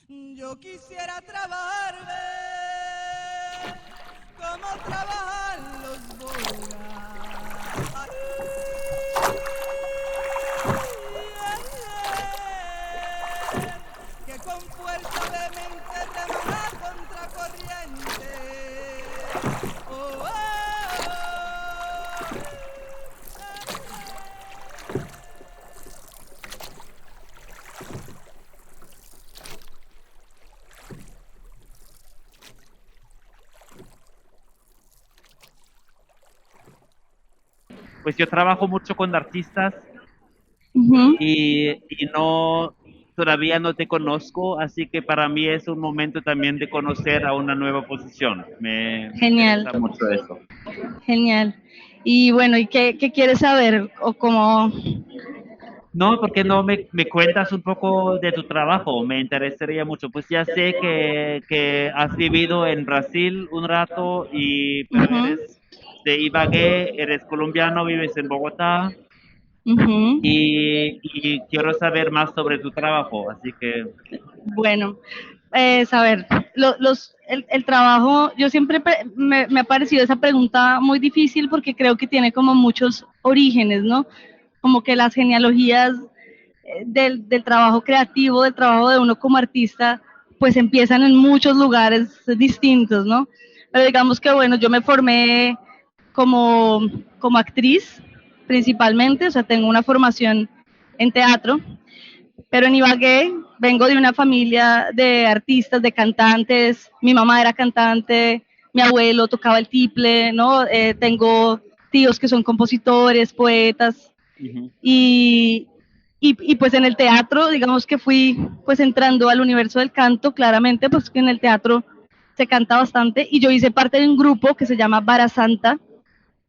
Yo quisiera trabajar, ve, como trabajan los bogas. Que con fuerza de mente remar contra corriente. Oh, oh, Pues yo trabajo mucho con artistas Ujú. y no, todavía no te conozco, así que para mí es un momento también de conocer a una nueva posición. Me Genial, interesa mucho eso. genial. Y bueno, ¿y qué quieres saber? O cómo, No, porque no me cuentas un poco de tu trabajo, me interesaría mucho. Pues ya sé que has vivido en Brasil un rato, pero ujú, eres de Ibagué, eres colombiano, vives en Bogotá ujú. y quiero saber más sobre tu trabajo, así que Bueno, a ver, el trabajo, yo siempre me ha parecido esa pregunta muy difícil porque creo que tiene como muchos orígenes, ¿no? Como que las genealogías del trabajo creativo, del trabajo de uno como artista, pues empiezan en muchos lugares distintos, ¿no? Pero digamos que, bueno, yo me formé como, como actriz principalmente, o sea, tengo una formación en teatro, pero en Ibagué vengo de una familia de artistas, de cantantes, mi mamá era cantante, mi abuelo tocaba el tiple, ¿no? Tengo tíos que son compositores, poetas, ujú. y, y pues en el teatro, digamos que fui pues entrando al universo del canto, claramente, pues que en el teatro se canta bastante, y yo hice parte de un grupo que se llama Vara Santa,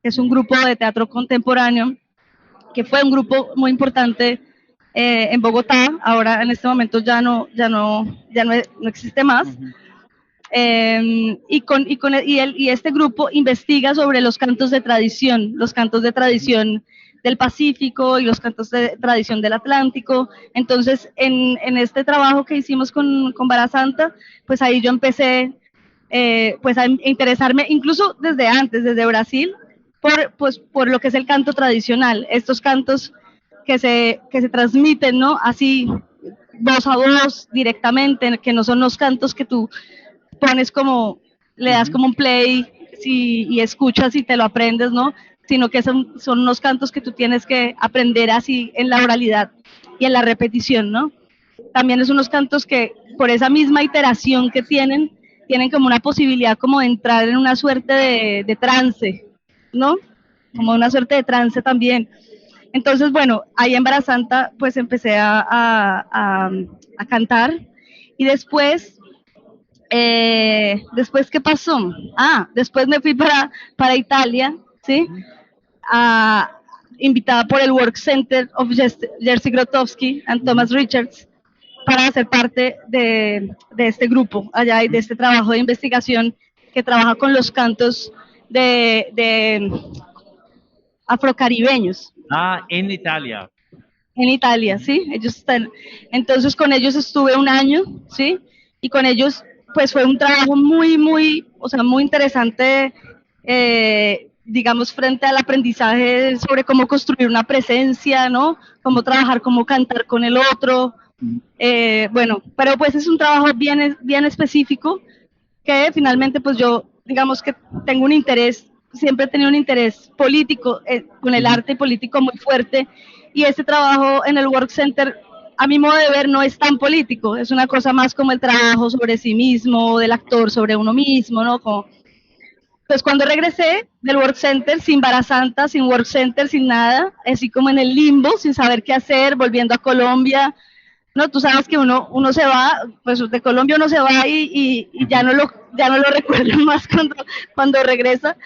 que es un Ujú. grupo de teatro contemporáneo, que fue un grupo muy importante en Bogotá, ahora en este momento no existe más. Ujú. Y este grupo investiga sobre los cantos de Ujú. tradición del Pacífico y los cantos de tradición del Atlántico. Entonces, en este trabajo que hicimos con Vara Santa, pues ahí yo empecé pues a interesarme, incluso desde antes, desde Brasil, por lo que es el canto tradicional, estos cantos que se transmiten, ¿no? Así, voz a voz, directamente, que no son los cantos que tú pones como, le das Ujú. como un play y escuchas y te lo aprendes, ¿no? Sino que son unos cantos que tú tienes que aprender así en la oralidad y en la repetición, ¿no? También es unos cantos que por esa misma iteración que tienen como una posibilidad como de entrar en una suerte de trance, ¿no? Como una suerte de trance también. Entonces, bueno, ahí en Barasanta pues empecé a cantar y después, ¿qué pasó? Después me fui para Italia, ¿sí? Ujú. A, invitada por el Work Center of Jerzy Grotowski and Ujú. Thomas Richards para ser parte de este grupo allá y de Ujú. este trabajo de investigación que trabaja con los cantos de afrocaribeños En Italia. en Italia, Ujú. ¿sí? Ellos están, entonces con ellos estuve un año, ¿sí? Y con ellos, pues fue un trabajo o sea, muy interesante, digamos, frente al aprendizaje sobre cómo construir una presencia, ¿no? Cómo trabajar, cómo cantar con el otro. Ujú. Bueno, pero pues es un trabajo bien específico que finalmente, pues yo, digamos que tengo un interés, siempre he tenido un interés político, con el Ujú. arte político muy fuerte, y este trabajo en el Work Center, a mi modo de ver, no es tan político, es una cosa más como el trabajo sobre sí mismo, del actor sobre uno mismo, ¿no? Como, pues cuando regresé del Work Center, sin Vara Santa, sin Work Center, sin nada, así como en el limbo, sin saber qué hacer, volviendo a Colombia, no, tú sabes que uno se va, pues de Colombia uno se va y Ujú. ya no lo recuerdo más cuando regresa.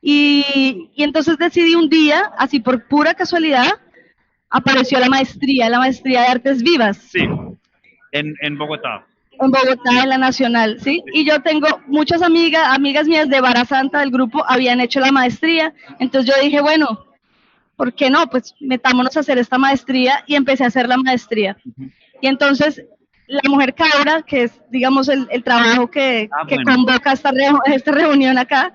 Y entonces decidí un día, así por pura casualidad, apareció la maestría de artes vivas, Sí, en Bogotá. en Bogotá, Sí. en la Nacional, ¿sí? Sí. Y yo tengo muchas amigas mías de Vara Santa del grupo, habían hecho la maestría, entonces yo dije, bueno, ¿por qué no? Pues metámonos a hacer esta maestría y empecé a hacer la maestría. Ujú. Y entonces La Mujer Cabra, que es, digamos, el trabajo que Bueno. convoca esta reunión acá,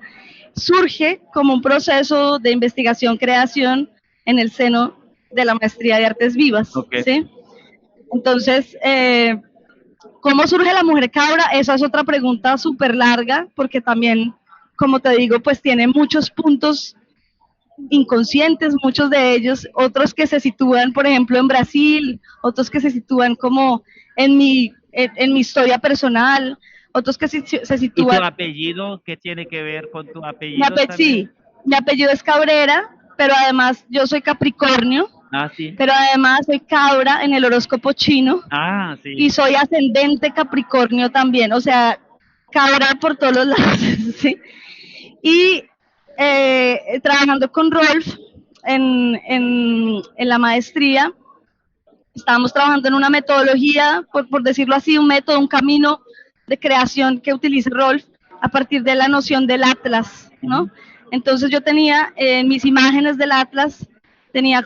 surge como un proceso de investigación-creación en el seno de la Maestría de Artes Vivas. Okay. ¿Sí? Entonces, ¿cómo surge La Mujer Cabra? Esa es otra pregunta súper larga, porque también, como te digo, pues tiene muchos puntos inconscientes, muchos de ellos, otros que se sitúan, por ejemplo, en Brasil, otros que se sitúan como en mi historia personal, otros que se ¿Y sitúan... tu apellido? ¿Qué tiene que ver con tu apellido Sí, también? mi apellido es Cabrera, pero además yo soy Capricornio, Ah, sí. pero además soy cabra en el horóscopo chino Ah, y sí. soy ascendente Capricornio también, o sea, cabra por todos los lados, ¿sí? Y trabajando con Rolf en la maestría, estábamos trabajando en una metodología, por decirlo así, un método, un camino de creación que utiliza Rolf a partir de la noción del Atlas, ¿no? Entonces yo tenía mis imágenes del Atlas, tenía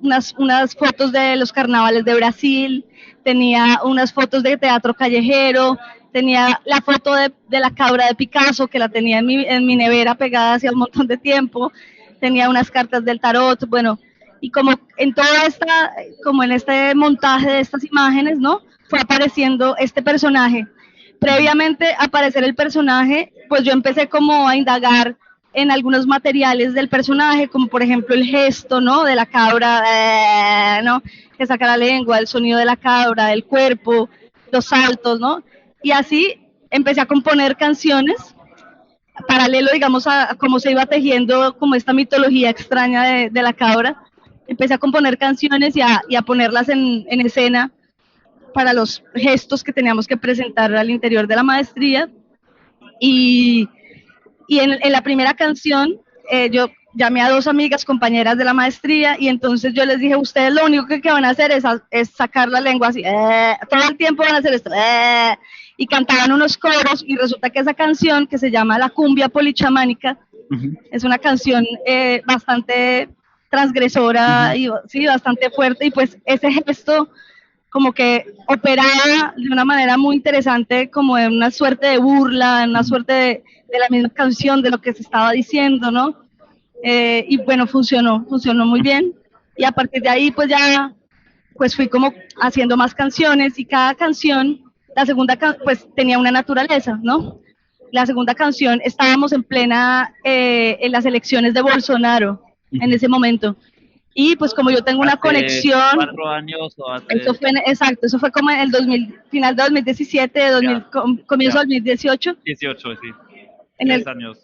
unas fotos de los carnavales de Brasil, tenía unas fotos de teatro callejero, tenía la foto de la cabra de Picasso, que la tenía en mi nevera pegada hacía un montón de tiempo, tenía unas cartas del tarot, bueno, y como en toda esta, como en este montaje de estas imágenes, ¿no? Fue apareciendo este personaje. Previamente a aparecer el personaje, pues yo empecé como a indagar en algunos materiales del personaje, como por ejemplo el gesto, ¿no? De la cabra, ¿no? Que saca la lengua, el sonido de la cabra, el cuerpo, los saltos, ¿no? Y así empecé a componer canciones paralelo, digamos, a cómo se iba tejiendo como esta mitología extraña de la cabra. Empecé a componer canciones y a ponerlas en escena para los gestos que teníamos que presentar al interior de la maestría. Y en la primera canción, yo llamé a dos amigas, compañeras de la maestría, y entonces yo les dije, ustedes lo único que van a hacer es sacar la lengua así, todo el tiempo van a hacer esto, y cantaban unos coros, y resulta que esa canción, que se llama La Cumbia Polichamánica, es una canción bastante transgresora y sí, bastante fuerte, y pues ese gesto como que operaba de una manera muy interesante, como en una suerte de burla, en una suerte de la misma canción, de lo que se estaba diciendo, ¿no? Y bueno, funcionó muy bien, y a partir de ahí pues ya pues fui como haciendo más canciones, y cada canción, la segunda pues tenía una naturaleza, ¿no? La segunda canción, estábamos en plena, en las elecciones de Bolsonaro, en ese momento, y pues como yo tengo una ¿Hace conexión, 4 años o hace...? exacto, eso fue como en el 2000, final de 2017, 2000, comienzo de 2018. 18, sí. En 3 años.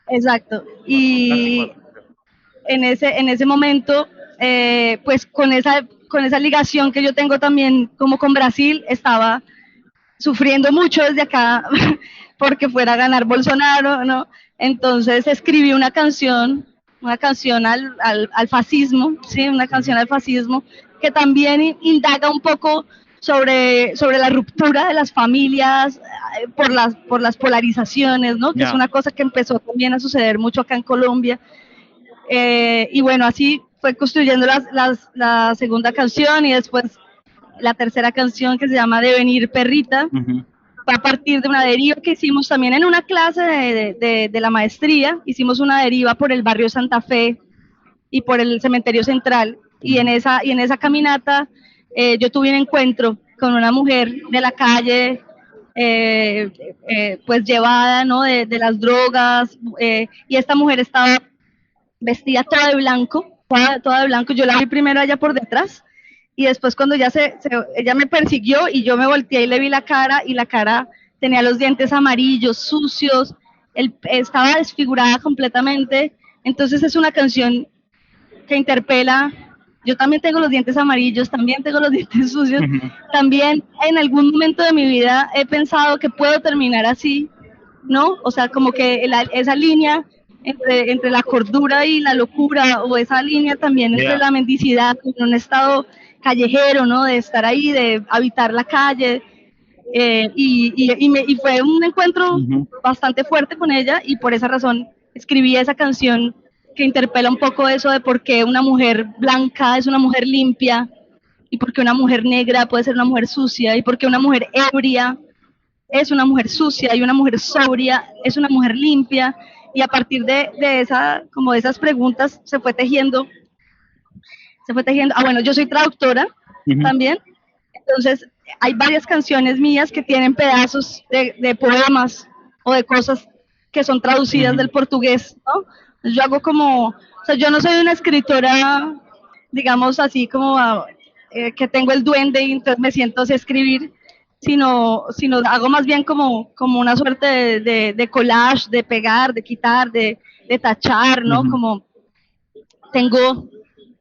Exacto. Casi Y 4. en ese momento, pues con esa ligación que yo tengo también como con Brasil, estaba sufriendo mucho desde acá porque fuera a ganar Bolsonaro, ¿no? Entonces escribí una canción al fascismo, ¿sí? Una canción al fascismo que también indaga un poco sobre la ruptura de las familias por las polarizaciones, ¿no? Que es una cosa que empezó también a suceder mucho acá en Colombia. Y bueno, así fue construyendo la segunda canción, y después la tercera canción, que se llama Devenir Perrita, fue a partir de una deriva que hicimos también en una clase de la maestría. Hicimos una deriva por el barrio Santa Fe y por el cementerio central, y en esa caminata yo tuve un encuentro con una mujer de la calle, pues llevada, ¿no? de las drogas, y esta mujer estaba vestida toda de blanco, toda de blanco. Yo la vi primero allá por detrás, y después cuando ella me persiguió y yo me volteé y le vi la cara, y la cara tenía los dientes amarillos, sucios, estaba desfigurada completamente. Entonces es una canción que interpela. Yo también tengo los dientes amarillos, también tengo los dientes sucios, también en algún momento de mi vida he pensado que puedo terminar así, ¿no? O sea, como que esa línea entre la cordura y la locura, o esa línea también entre la mendicidad, en un estado callejero, ¿no? De estar ahí, de habitar la calle, y fue un encuentro bastante fuerte con ella, y por esa razón escribí esa canción que interpela un poco eso de por qué una mujer blanca es una mujer limpia, y por qué una mujer negra puede ser una mujer sucia, y por qué una mujer ebria es una mujer sucia y una mujer sobria es una mujer limpia, y a partir de esa, como de esas preguntas bueno, yo soy traductora Ujú, también, entonces hay varias canciones mías que tienen pedazos de poemas o de cosas que son traducidas ujú, del portugués, ¿no? Yo hago como, o sea, yo no soy una escritora, digamos así como que tengo el duende y entonces me siento a escribir, sino hago más bien como una suerte de collage, de pegar, de quitar, de tachar, ¿no? ujú, Como tengo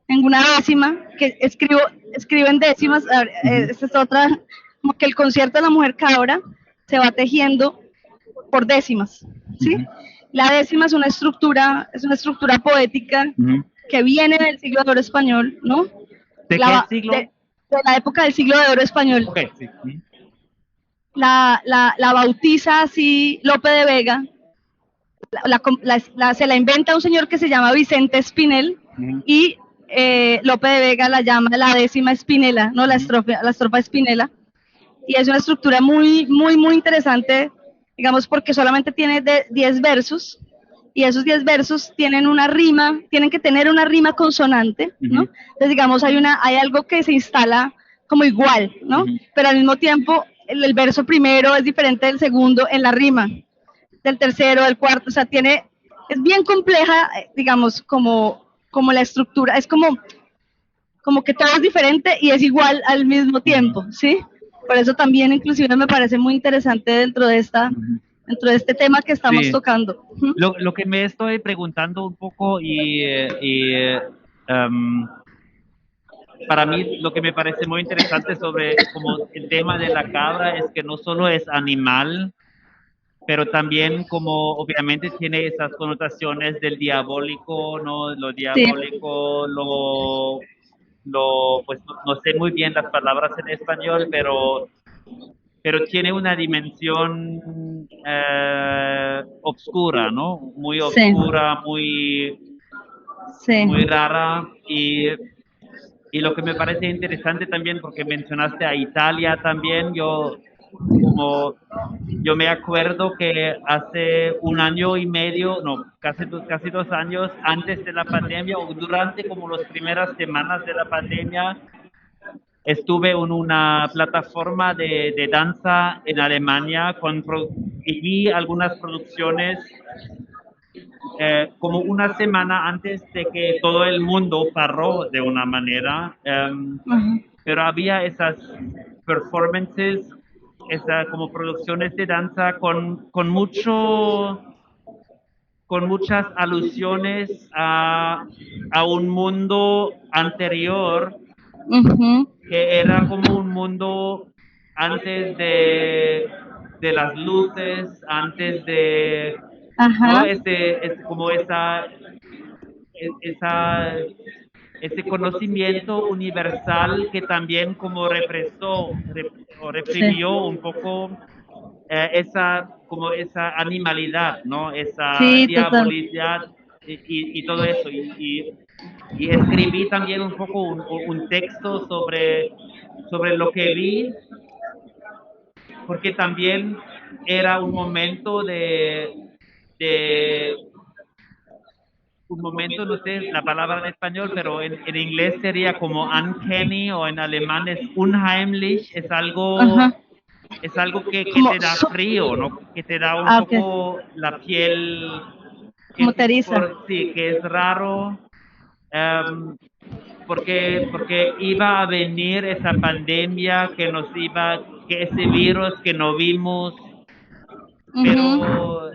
una décima, que escribo en décimas, ujú, esta es otra, como que el concierto de la mujer cabra se va tejiendo por décimas, ¿sí? ujú, La décima es una estructura poética ujú. que viene del siglo de oro español, ¿no? ¿De qué siglo? De la época del siglo de oro español. Ok, sí. Ujú, La bautiza así Lope de Vega, se la inventa un señor que se llama Vicente Espinel, ujú, y Lope de Vega la llama la décima espinela, ¿no? ujú, La estrofa espinela, y es una estructura muy interesante, digamos, porque solamente tiene 10 versos, y esos 10 versos tienen que tener una rima consonante, ¿no? ujú, Entonces, digamos, hay algo que se instala como igual, ¿no? ujú. Pero al mismo tiempo, el verso primero es diferente del segundo en la rima, del tercero, del cuarto, o sea, es bien compleja, digamos, como la estructura, es como que todo es diferente y es igual al mismo Ujú, tiempo, ¿sí? Por eso también inclusive me parece muy interesante ujú. dentro de este tema que estamos Sí, tocando. Ujú. lo que me estoy preguntando un poco em, para mí lo que me parece muy interesante sobre como el tema de la cabra es que no solo es animal, pero también como obviamente tiene esas connotaciones del diabólico, ¿no? Lo Sí, diabólico, pues no sé muy bien las palabras en español, pero tiene una dimensión obscura, ¿no? Muy sí, obscura, sí. muy rara y lo que me parece interesante también, porque mencionaste a Italia también, como yo me acuerdo que hace un año y medio, no, casi 2 años antes de la pandemia o durante como las primeras semanas de la pandemia, estuve en una plataforma de danza en Alemania y vi algunas producciones como una semana antes de que todo el mundo paró de una manera, Ajá. pero había esas performances, como producciones de danza con muchas alusiones a un mundo anterior Ujú. que era como un mundo antes de las luces, antes de, ¿no? Ajá. Como esa, ese conocimiento universal que también como o Sí, reprimió un poco como esa animalidad, ¿no? Esa sí, total. diabolidad y todo eso. Y escribí también un poco un texto sobre lo que vi, porque también era un momento de un momento, no sé la palabra en español, pero en inglés sería como uncanny o en alemán es unheimlich, Ajá. es algo que Como, te da frío, ¿no? Que te da un ok. poco la piel, Como Teresa. sí, que es raro, em, porque iba a venir esa pandemia que ese virus que no vimos, Ujú. pero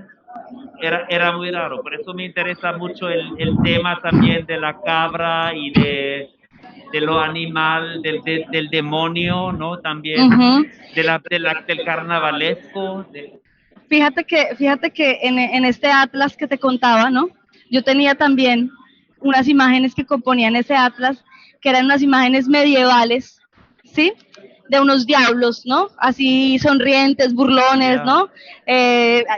era muy raro. Por eso me interesa mucho el tema también de la cabra y de lo animal, del demonio, ¿no? También Ujú. del carnavalesco. Fíjate que en este atlas que te contaba, ¿no? Yo tenía también unas imágenes que componían ese atlas, que eran unas imágenes medievales, ¿sí? De unos diablos, ¿no? Así sonrientes, burlones, Ya, ¿no?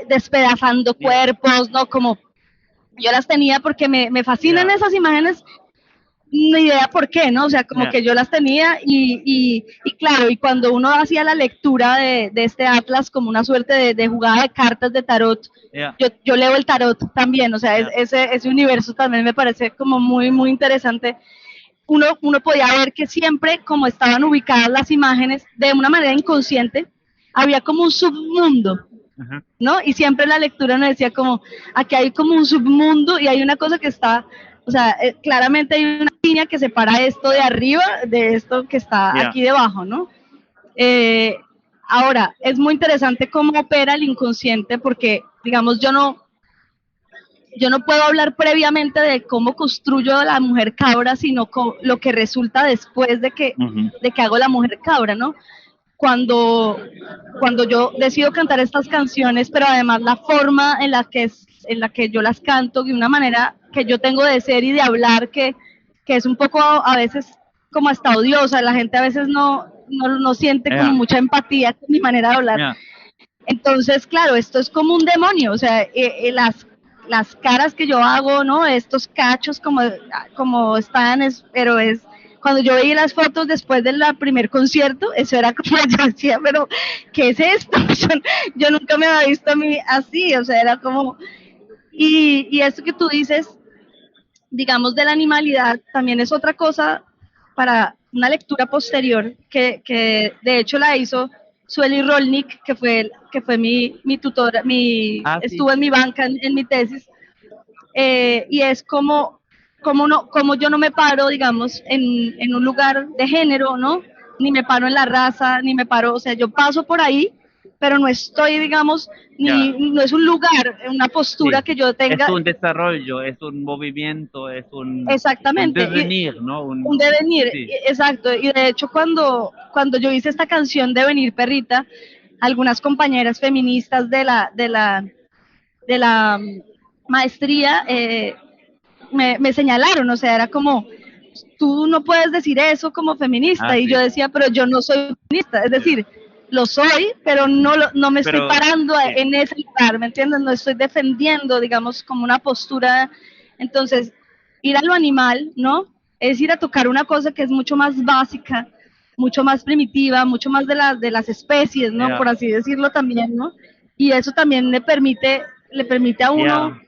Despedazando ya. cuerpos, ¿no? Como yo las tenía porque me fascinan Ya. esas imágenes, ni idea por qué, ¿no? O sea, como Yeah. que yo las tenía y claro, y cuando uno hacía la lectura de este atlas como una suerte de jugada de cartas de tarot, Yeah. yo leo el tarot también, o sea, Yeah. ese universo también me parece como muy, muy interesante. Uno podía ver que siempre, como estaban ubicadas las imágenes, de una manera inconsciente, había como un submundo, Ajá. ¿no? Y siempre la lectura nos decía como, aquí hay como un submundo y hay una cosa que está, o sea, claramente hay una línea que separa esto de arriba de esto que está Yeah. aquí debajo, ¿no? Ahora, es muy interesante cómo opera el inconsciente porque, digamos, yo no puedo hablar previamente de cómo construyo a la mujer cabra, sino con lo que resulta después Ujú. de que hago la mujer cabra, ¿no? Cuando yo decido cantar estas canciones, pero además la forma en la que yo las canto, de una manera que yo tengo de ser y de hablar, que es un poco a veces como hasta odiosa, la gente a veces no siente como Yeah. mucha empatía con mi manera de hablar. Yeah. Entonces, claro, esto es como un demonio, o sea, las caras que yo hago, ¿no? Estos cachos como están, pero es, cuando yo veía las fotos después del primer concierto, eso era como, yo decía, pero, ¿qué es esto? Yo nunca me había visto a mí así, o sea, era como, y esto que tú dices, digamos, de la animalidad, también es otra cosa para una lectura posterior que de hecho la hizo Sueli Rolnik, que fue mi tutora, Ah, sí. estuvo en mi banca en mi tesis, y es como yo no me paro, digamos, en un lugar de género, ¿no? Ni me paro en la raza, ni me paro, o sea, yo paso por ahí, pero no estoy, digamos, Yeah. no es un lugar, una postura Sí. que yo tenga. Es un desarrollo, es un movimiento, es un Exactamente, devenir, ¿no? un devenir, Sí. exacto. Y de hecho, cuando yo hice esta canción de Venir Perrita, algunas compañeras feministas de la maestría me señalaron, o sea, era como, tú no puedes decir eso como feminista. Ah, Y sí. yo decía, pero yo no soy feminista, es decir, lo soy, pero no me estoy Pero, parando sí. en ese lugar, ¿me entiendes? No estoy defendiendo, digamos, como una postura. Entonces, ir a lo animal, ¿no? Es ir a tocar una cosa que es mucho más básica, mucho más primitiva, mucho más de las especies, ¿no? Yeah. Por así decirlo también, ¿no? Y eso también le permite a uno Yeah.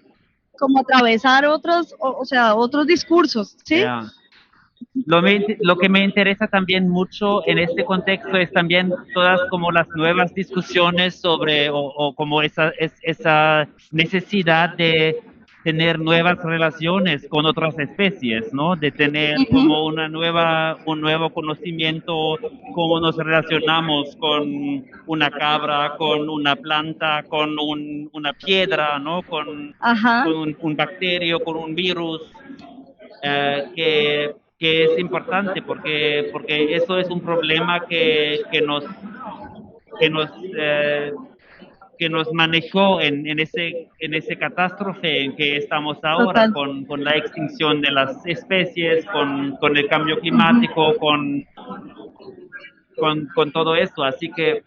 como atravesar otros, o sea, otros discursos, ¿sí? Yeah. Lo que me interesa también mucho en este contexto es también todas como las nuevas discusiones sobre o como esa necesidad de tener nuevas relaciones con otras especies, ¿no? De tener como Ujú. un nuevo conocimiento, cómo nos relacionamos con una cabra, con una planta, con una piedra, ¿no? Ajá, Con un bacterio, con un virus que es importante porque eso es un problema que nos, eh, que nos manejó en ese catástrofe en que estamos ahora, total. con la extinción de las especies, con el cambio Ujú. climático, con todo esto. Así que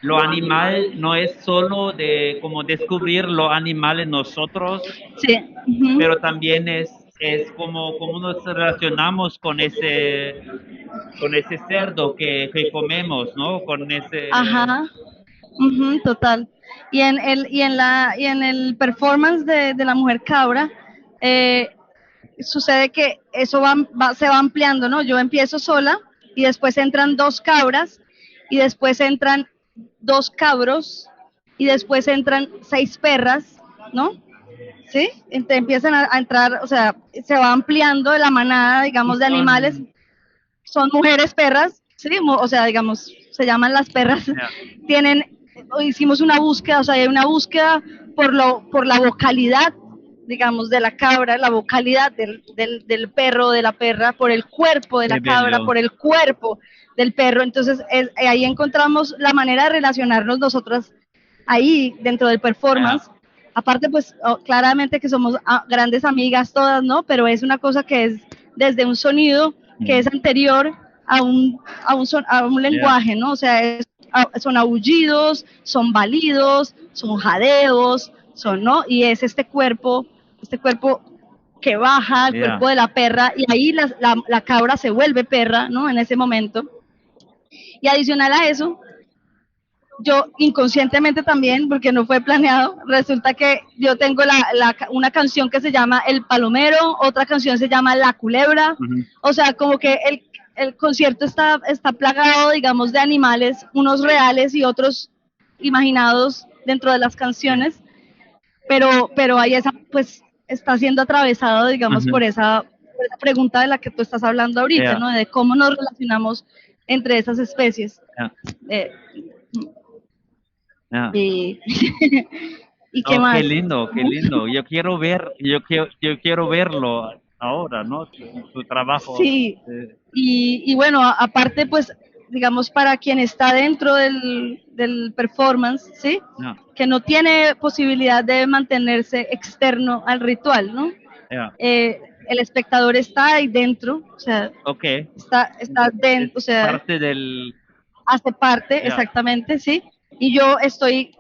lo animal no es solo de como descubrir lo animal en nosotros, Sí. Ujú. pero también es como nos relacionamos con ese cerdo que comemos, ¿no? Con ese... Ajá. Ujú, total. Y en el performance de la mujer cabra, eh, sucede que eso se va ampliando, ¿no? Yo empiezo sola y después entran dos cabras y después entran dos cabros y después entran seis perras, ¿no? ¿Sí? Empiezan a entrar, o sea, se va ampliando la manada, Y digamos, de animales. Son mujeres perras, ¿sí? O sea, digamos, se llaman las perras. ya, Tienen, hicimos una búsqueda, o sea, hay una búsqueda por la vocalidad, digamos, de la cabra, la vocalidad del perro, de la perra, por el cuerpo de la qué cabra, bello. por el cuerpo del perro. Entonces, ahí encontramos la manera de relacionarnos nosotras ahí dentro del Ya, performance. Aparte, pues claramente que somos grandes amigas todas, ¿no? Pero es una cosa que es desde un sonido que es anterior a un ya, lenguaje, ¿no? O sea, son aullidos, son balidos, son jadeos, ¿no? Y es este cuerpo que baja al cuerpo de la perra y ahí la cabra se vuelve perra, ¿no? En ese momento. Y adicional a eso, yo inconscientemente también, porque no fue planeado, resulta que yo tengo una canción que se llama El Palomero, otra canción se llama La Culebra, o sea, como que el concierto está plagado, digamos, de animales, unos reales y otros imaginados dentro de las canciones, pero ahí pues está siendo atravesado, digamos, por esa pregunta de la que tú estás hablando ahorita, ¿no? De cómo nos relacionamos entre esas especies. Y, ¿y qué más? Qué lindo, qué lindo. Yo quiero verlo ahora, ¿no? Tu trabajo. Sí. Y bueno, aparte, pues, digamos, para quien está dentro del performance, ¿sí? Que no tiene posibilidad de mantenerse externo al ritual, ¿no? El espectador está ahí dentro, o sea, está dentro, o sea, parte del... hace parte, exactamente, sí. Y yo estoy,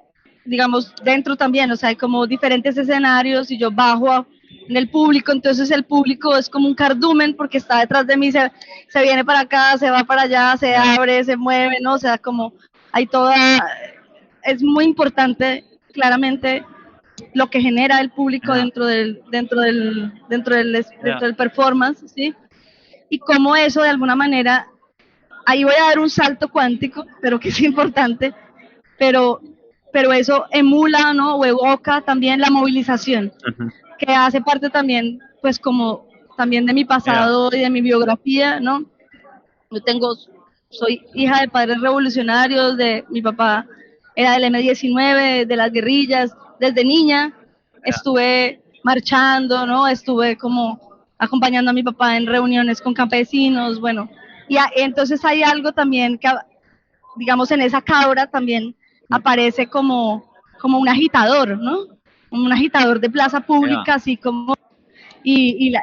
digamos, dentro también, o sea, hay como diferentes escenarios y yo bajo en el público, entonces el público es como un cardumen porque está detrás de mí, se viene para acá, se va para allá, se abre, se mueve, ¿no? O sea, como hay es muy importante, claramente, lo que genera el público dentro del performance, ¿sí? Y cómo eso de alguna manera, ahí voy a dar un salto cuántico, pero que es importante, pero eso emula, ¿no? O evoca también la movilización, que hace parte también, pues como también de mi pasado y de mi biografía, ¿no? Soy hija de padres revolucionarios, mi papá era del M-19, de las guerrillas, desde niña estuve marchando, ¿no? Estuve como acompañando a mi papá en reuniones con campesinos, bueno, y entonces hay algo también que, digamos, en esa cabra también aparece como un agitador, ¿no? Como un agitador de plaza pública, así como, y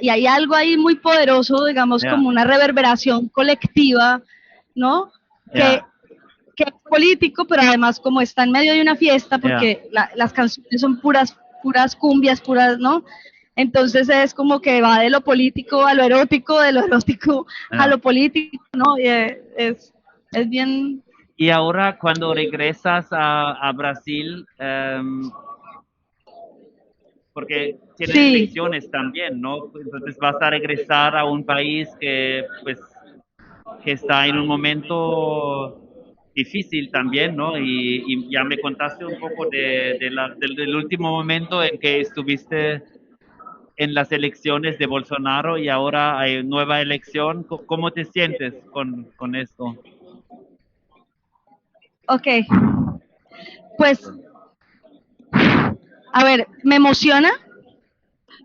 hay algo ahí muy poderoso, digamos, como una reverberación colectiva, ¿no? Que es político, pero además como está en medio de una fiesta, porque las canciones son puras cumbias, puras, ¿no? Entonces es como que va de lo político a lo erótico, de lo erótico a lo político, ¿no? Y es bien... Y ahora cuando regresas a Brasil, porque tienes elecciones también, ¿no? Entonces vas a regresar a un país que, pues, que está en un momento difícil también, ¿no? Y ya me contaste un poco del último momento en que estuviste en las elecciones de Bolsonaro y ahora hay nueva elección. ¿Cómo te sientes con esto? Ok, pues, a ver, me emociona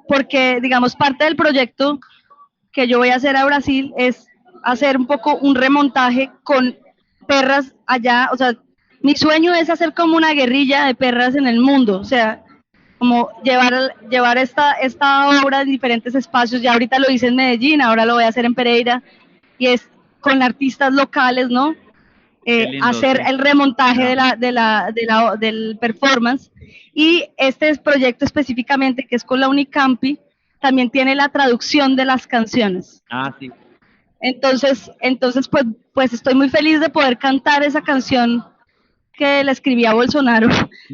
porque, digamos, parte del proyecto que yo voy a hacer a Brasil es hacer un poco un remontaje con perras allá, o sea, mi sueño es hacer como una guerrilla de perras en el mundo, o sea, como llevar esta obra en diferentes espacios. Ya ahorita lo hice en Medellín, ahora lo voy a hacer en Pereira, y es con artistas locales, ¿no? Lindo, hacer el remontaje del performance. Y este proyecto específicamente, que es con la Unicampi, también tiene la traducción de las canciones. Sí. Entonces pues estoy muy feliz de poder cantar esa canción que le escribí a Bolsonaro,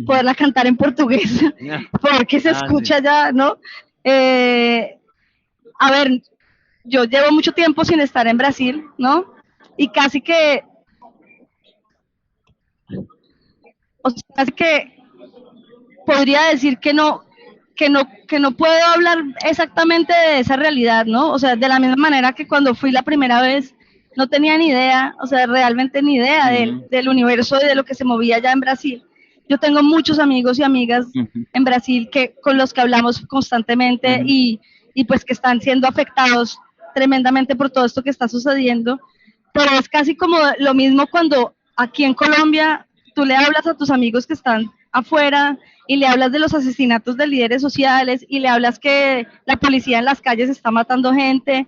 poderla cantar en portugués, porque se escucha ya, ¿no? A ver, yo llevo mucho tiempo sin estar en Brasil, ¿no? Y casi que podría decir que no puedo hablar exactamente de esa realidad, ¿no? O sea, de la misma manera que cuando fui la primera vez no tenía ni idea, o sea, realmente ni idea del universo y de lo que se movía allá en Brasil. Yo tengo muchos amigos y amigas en Brasil con los que hablamos constantemente y pues que están siendo afectados tremendamente por todo esto que está sucediendo, pero es casi como lo mismo cuando aquí en Colombia tú le hablas a tus amigos que están afuera y le hablas de los asesinatos de líderes sociales y le hablas que la policía en las calles está matando gente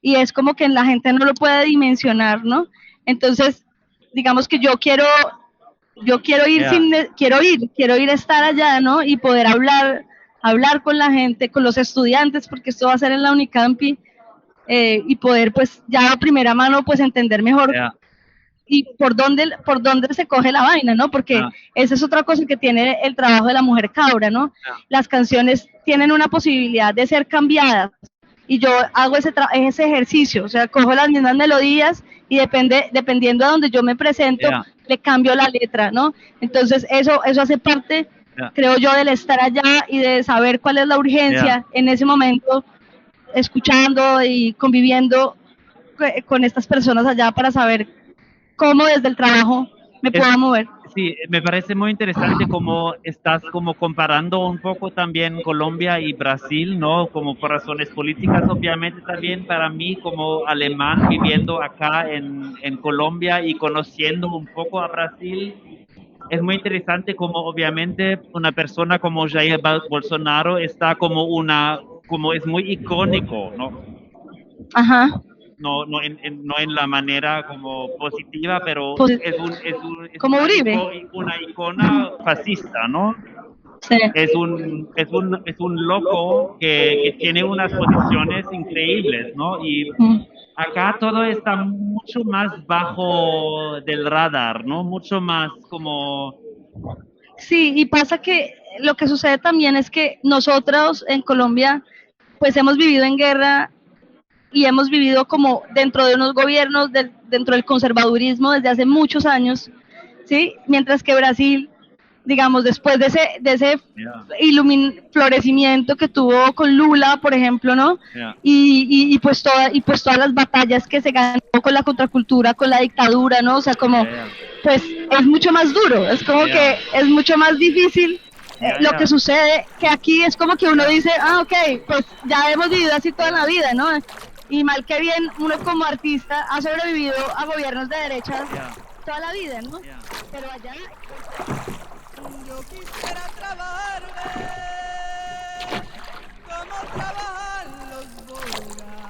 y es como que la gente no lo puede dimensionar, ¿no? Entonces, digamos que yo quiero ir quiero ir a estar allá, ¿no? Y poder hablar hablar con la gente, con los estudiantes, porque esto va a ser en la Unicampi, y poder pues ya a primera mano pues entender mejor Yeah. y por dónde se coge la vaina, ¿no? Porque esa es otra cosa que tiene el trabajo de la mujer cabra, ¿no? Las canciones tienen una posibilidad de ser cambiadas y yo hago ese ejercicio, o sea, cojo las mismas melodías y dependiendo de donde yo me presento, le cambio la letra, ¿no? Entonces eso hace parte, creo yo, del estar allá y de saber cuál es la urgencia en ese momento, escuchando y conviviendo con estas personas allá para saber cómo desde el trabajo me puedo mover. Sí, me parece muy interesante cómo estás como comparando un poco también Colombia y Brasil, ¿no? Como por razones políticas, obviamente también para mí como alemán viviendo acá en Colombia y conociendo un poco a Brasil, es muy interesante como obviamente una persona como Jair Bolsonaro está como es muy icónico, ¿no? Ajá. No en la manera como positiva, pero Pues, es como Uribe. una icona fascista, ¿no? Sí. Es un loco que tiene unas posiciones increíbles, ¿no? Y acá todo está mucho más bajo del radar, ¿no? Mucho más como... Sí, y pasa que lo que sucede también es que nosotros en Colombia, pues hemos vivido en guerra y hemos vivido como dentro de unos gobiernos, dentro del conservadurismo desde hace muchos años, ¿sí? Mientras que Brasil, digamos, después de ese florecimiento que tuvo con Lula, por ejemplo, ¿no? Y pues todas las batallas que se ganó con la contracultura, con la dictadura, ¿no? O sea, como, pues es mucho más duro, es como que es mucho más difícil. Lo que sucede, que aquí es como que uno dice, ok, pues ya hemos vivido así toda la vida, ¿no? Y mal que bien, uno como artista ha sobrevivido a gobiernos de derechas toda la vida, ¿no? Pero allá... Yo quisiera trabajar como trabajan los bodas.